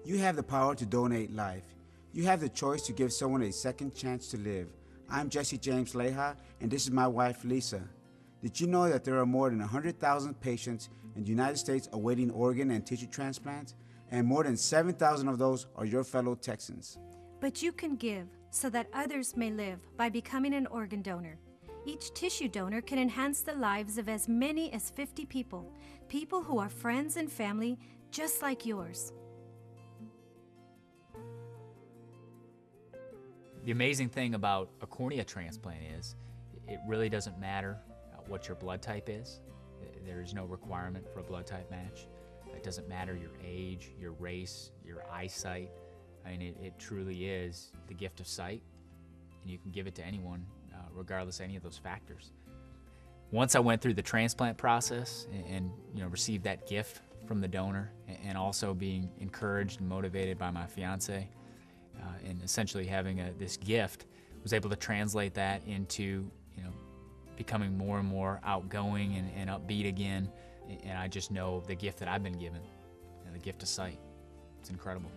You have the power to donate life. You have the choice to give someone a second chance to live. I'm James Leija, and this is my wife, Lisa. Did you know that there are more than 100,000 patients in the United States awaiting organ and tissue transplants? And more than 7,000 of those are your fellow Texans. But you can give so that others may live by becoming an organ donor. Each tissue donor can enhance the lives of as many as 50 people, people who are friends and family just like yours. The amazing thing about a cornea transplant is it really doesn't matter what your blood type is. There is no requirement for a blood type match. It doesn't matter your age, your race, your eyesight. I mean, it truly is the gift of sight, and you can give it to anyone regardless of any of those factors. Once I went through the transplant process and received that gift from the donor, and also being encouraged and motivated by my fiance, and essentially having this gift, was able to translate that into becoming more and more outgoing and upbeat again. And I just know the gift that I've been given, the gift of sight. It's incredible.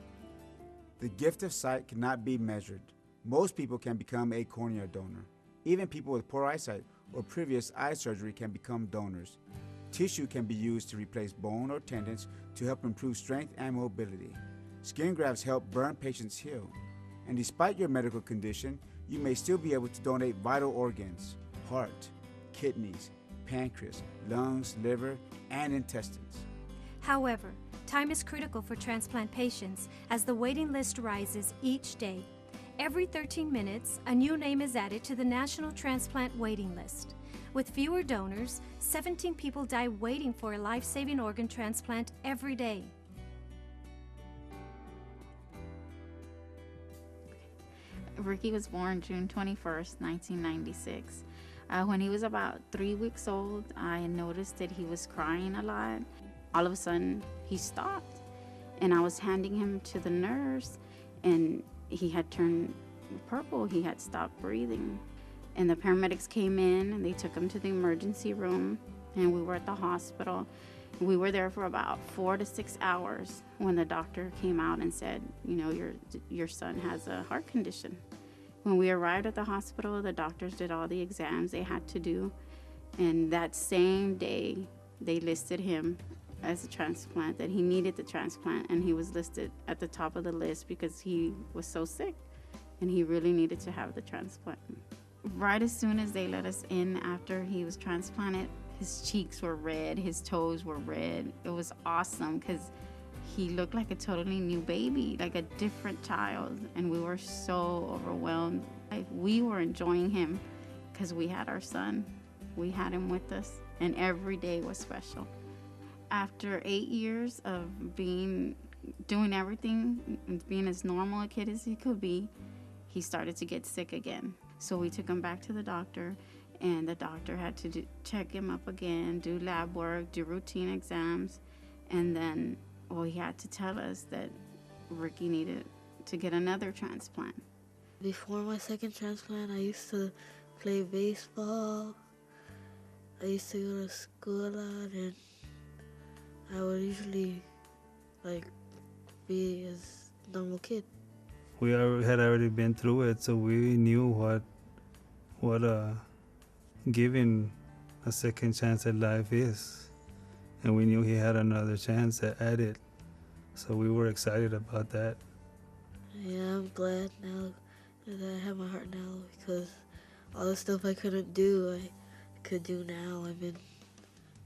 The gift of sight cannot be measured. Most people can become a cornea donor. Even people with poor eyesight or previous eye surgery can become donors. Tissue can be used to replace bone or tendons to help improve strength and mobility. Skin grafts help burn patients heal. And despite your medical condition, you may still be able to donate vital organs: heart, kidneys, pancreas, lungs, liver, and intestines. However, time is critical for transplant patients as the waiting list rises each day. Every 13 minutes, a new name is added to the National Transplant Waiting List. With fewer donors, 17 people die waiting for a life-saving organ transplant every day. Ricky was born June 21st, 1996. When he was about 3 weeks old, I noticed that he was crying a lot. All of a sudden, he stopped, and I was handing him to the nurse, and he had turned purple. He had stopped breathing. And the paramedics came in, and they took him to the emergency room, and we were at the hospital. We were there for about 4 to 6 hours when the doctor came out and said, your son has a heart condition. When we arrived at the hospital, the doctors did all the exams they had to do, and that same day, they listed him as a transplant, that he needed the transplant, and he was listed at the top of the list because he was so sick, and he really needed to have the transplant. Right as soon as they let us in after he was transplanted, his cheeks were red, his toes were red. It was awesome because he looked like a totally new baby, like a different child, and we were so overwhelmed. We were enjoying him because we had our son. We had him with us, and every day was special. After 8 years of doing everything, and being as normal a kid as he could be, he started to get sick again. So we took him back to the doctor, and the doctor had to check him up again, do lab work, do routine exams, and then he had to tell us that Ricky needed to get another transplant. Before my second transplant, I used to play baseball. I used to go to school a lot, and I would usually be a normal kid. We had already been through it, so we knew what giving a second chance at life is, and we knew he had another chance at it, so we were excited about that. Yeah, I'm glad now that I have my heart now, because all the stuff I couldn't do, I could do now. I'm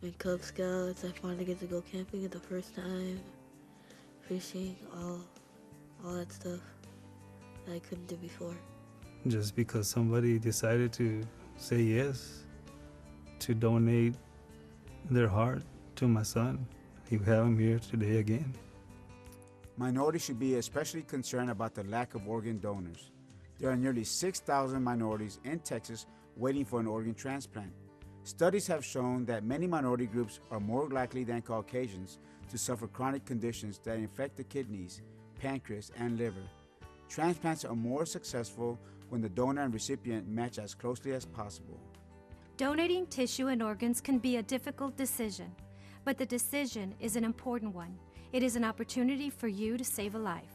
in Cub Scouts. I finally get to go camping at the first time, fishing, all that stuff that I couldn't do before. Just because somebody decided to say yes to donate their heart to my son, you have him here today again. Minorities should be especially concerned about the lack of organ donors. There are nearly 6,000 minorities in Texas waiting for an organ transplant. Studies have shown that many minority groups are more likely than Caucasians to suffer chronic conditions that infect the kidneys, pancreas, and liver. Transplants are more successful when the donor and recipient match as closely as possible. Donating tissue and organs can be a difficult decision, but the decision is an important one. It is an opportunity for you to save a life.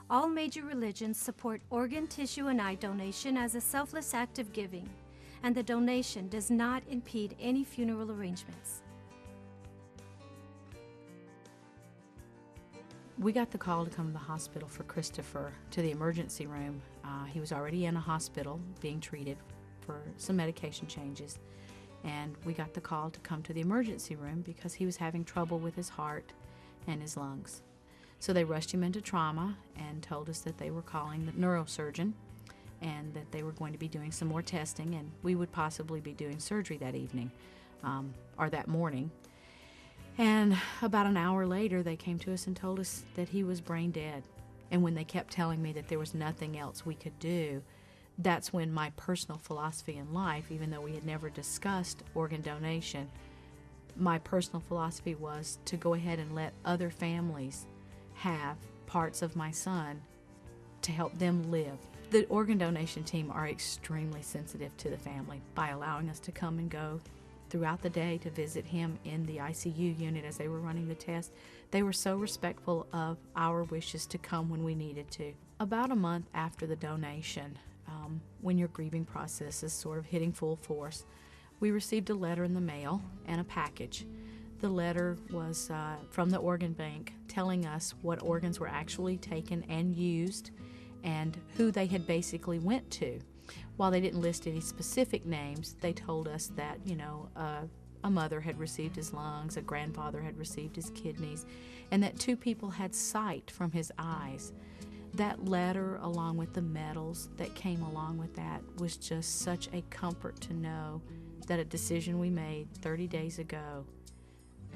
All major religions support organ, tissue, and eye donation as a selfless act of giving, and the donation does not impede any funeral arrangements. We got the call to come to the hospital for Christopher to the emergency room. He was already in a hospital being treated for some medication changes, and we got the call to come to the emergency room because he was having trouble with his heart and his lungs. So they rushed him into trauma and told us that they were calling the neurosurgeon and that they were going to be doing some more testing, and we would possibly be doing surgery that evening or that morning. And about an hour later, they came to us and told us that he was brain dead. And when they kept telling me that there was nothing else we could do, that's when my personal philosophy in life, even though we had never discussed organ donation, my personal philosophy was to go ahead and let other families have parts of my son to help them live. The organ donation team are extremely sensitive to the family by allowing us to come and go throughout the day to visit him in the ICU unit as they were running the test. They were so respectful of our wishes to come when we needed to. About a month after the donation, when your grieving process is sort of hitting full force, we received a letter in the mail and a package. The letter was from the organ bank telling us what organs were actually taken and used and who they had basically went to. While they didn't list any specific names, they told us that, a mother had received his lungs, a grandfather had received his kidneys, and that 2 people had sight from his eyes. That letter, along with the medals that came along with that, was just such a comfort to know that a decision we made 30 days ago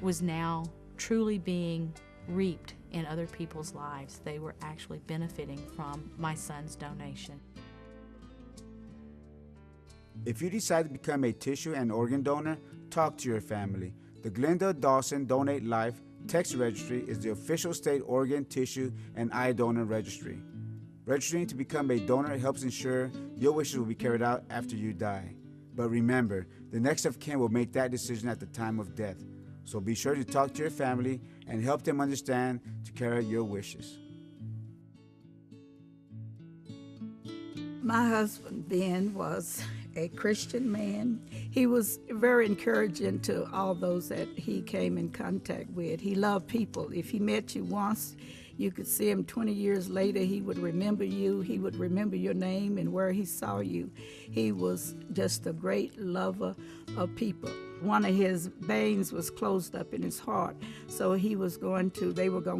was now truly being reaped in other people's lives. They were actually benefiting from my son's donation. If you decide to become a tissue and organ donor, talk to your family. The Glenda Dawson Donate Life Text Registry is the official state organ, tissue, and eye donor registry. Registering to become a donor helps ensure your wishes will be carried out after you die. But remember, the next of kin will make that decision at the time of death. So be sure to talk to your family and help them understand to carry out your wishes. My husband, Ben, was a Christian man. He was very encouraging to all those that he came in contact with. He loved people. If he met you once, you could see him 20 years later. He would remember you. He would remember your name and where he saw you. He was just a great lover of people. One of his veins was closed up in his heart, so they were going to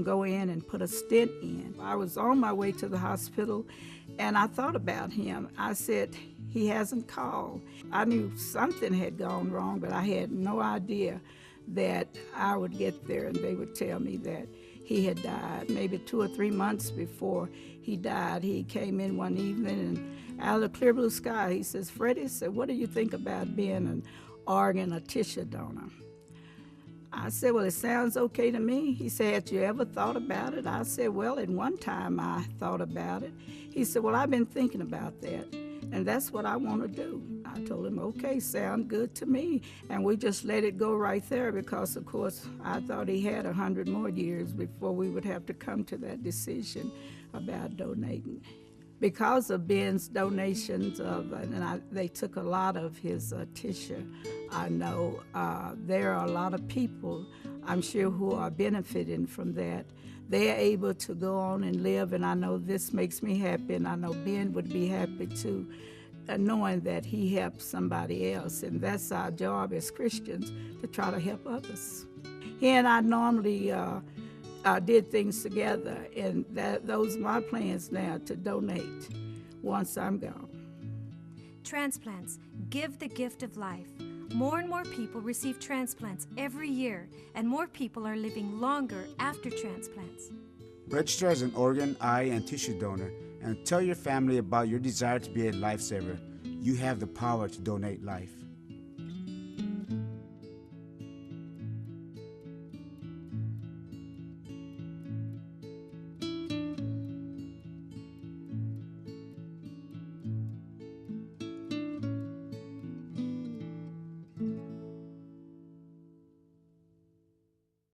go in and put a stent in. I was on my way to the hospital, and I thought about him. I said, he hasn't called. I knew something had gone wrong, but I had no idea that I would get there and they would tell me that he had died. Maybe 2 or 3 months before he died, he came in one evening and out of the clear blue sky, he says, Freddie, said, what do you think about being an organ or tissue donor? I said, well, it sounds okay to me. He said, had you ever thought about it? I said, well, at one time I thought about it. He said, well, I've been thinking about that, and that's what I want to do. I told him, okay, sound good to me. And we just let it go right there because, of course, I thought he had 100 more years before we would have to come to that decision about donating. Because of Ben's donations, they took a lot of his tissue, I know there are a lot of people, I'm sure, who are benefiting from that. They're able to go on and live, and I know this makes me happy, and I know Ben would be happy too, knowing that he helped somebody else, and that's our job as Christians, to try to help others. He and I normally did things together, and those are my plans now, to donate once I'm gone. Transplants give the gift of life. More and more people receive transplants every year, and more people are living longer after transplants. Register as an organ, eye, and tissue donor, and tell your family about your desire to be a lifesaver. You have the power to donate life.